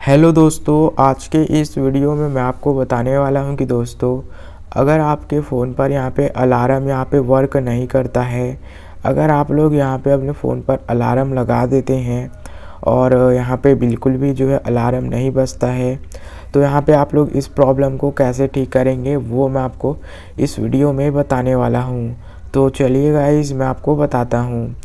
Hello दोस्तों, आज के इस वीडियो में मैं आपको बताने वाला हूं कि दोस्तों अगर आपके फ़ोन पर यहाँ पे अलार्म वर्क नहीं करता है, अगर आप लोग यहाँ पे अपने फ़ोन पर अलार्म लगा देते हैं और यहाँ पे बिल्कुल भी जो है अलार्म नहीं बजता है, तो यहाँ पे आप लोग इस प्रॉब्लम को कैसे ठीक करेंगे वो मैं आपको इस वीडियो में बताने वाला हूँ। तो चलिए गाइस, मैं आपको बताता हूँ।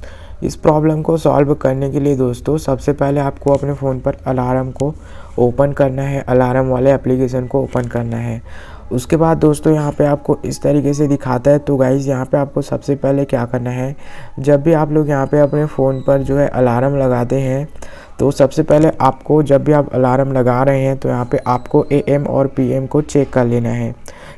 इस प्रॉब्लम को सॉल्व करने के लिए दोस्तों सबसे पहले आपको अपने फ़ोन पर अलार्म को ओपन करना है, अलार्म वाले एप्लीकेशन को ओपन करना है। उसके बाद दोस्तों यहाँ पे आपको इस तरीके से दिखाता है। तो गाइज़ यहाँ पे आपको सबसे पहले क्या करना है, जब भी आप लोग यहाँ पे अपने फ़ोन पर जो है अलार्म लगाते हैं, तो सबसे पहले आपको जब भी आप अलार्म लगा रहे हैं तो यहाँ पे आपको एएम और पीएम को चेक कर लेना है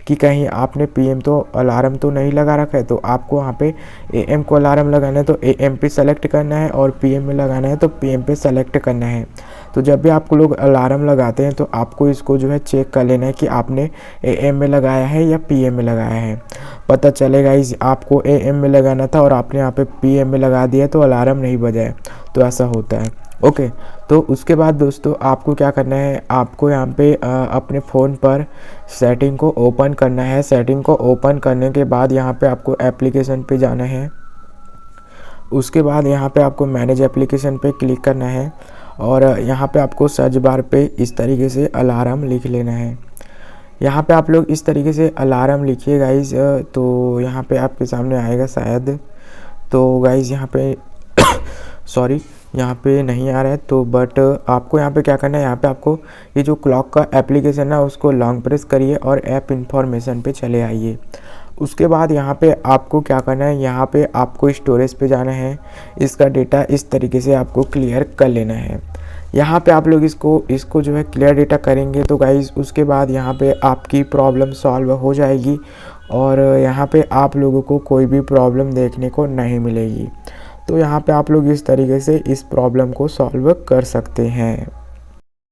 कि कहीं आपने पीएम तो अलार्म तो नहीं लगा रखा है। तो आपको वहाँ पे एएम को अलार्म लगाना है तो एएम पे सेलेक्ट करना है और पीएम में लगाना है तो पीएम पे सेलेक्ट करना है। तो जब भी आप लोग अलार्म लगाते हैं तो आपको इसको जो है चेक कर लेना है कि आपने एएम में लगाया है या पीएम में लगाया है। पता चलेगा इस आपको एएम में लगाना था और आपने यहाँ पे पीएम में लगा दिया तो अलार्म नहीं बजा है, तो ऐसा होता है। ओके, तो उसके बाद दोस्तों आपको क्या करना है, आपको यहाँ पे अपने फ़ोन पर सेटिंग को ओपन करना है। सेटिंग को ओपन करने के बाद यहाँ पे आपको एप्लीकेशन पे जाना है। उसके बाद यहाँ पे आपको मैनेज एप्लीकेशन पे क्लिक करना है और यहाँ पे आपको सर्च बार पे इस तरीके से अलार्म लिख लेना है। यहाँ पे आप लोग इस तरीके से अलार्म लिखिए गाइज़, तो यहाँ पे आपके सामने आएगा शायद। तो गाइज़ यहाँ पे सॉरी, यहाँ पे नहीं आ रहा है, तो बट आपको यहाँ पे क्या करना है, यहाँ पे आपको ये जो क्लॉक का एप्लीकेशन है उसको लॉन्ग प्रेस करिए और ऐप इन्फॉर्मेशन पे चले आइए। उसके बाद यहाँ पे आपको क्या करना है, यहाँ पे आपको स्टोरेज पे जाना है। इसका डेटा इस तरीके से आपको क्लियर कर लेना है। यहाँ पे आप लोग इसको जो है क्लियर डेटा करेंगे तो गाइज़ उसके बाद यहाँ पे आपकी प्रॉब्लम सॉल्व हो जाएगी और यहाँ पे आप लोगों को कोई भी प्रॉब्लम देखने को नहीं मिलेगी। तो यहाँ पे आप लोग इस तरीके से इस प्रॉब्लम को सॉल्व कर सकते हैं।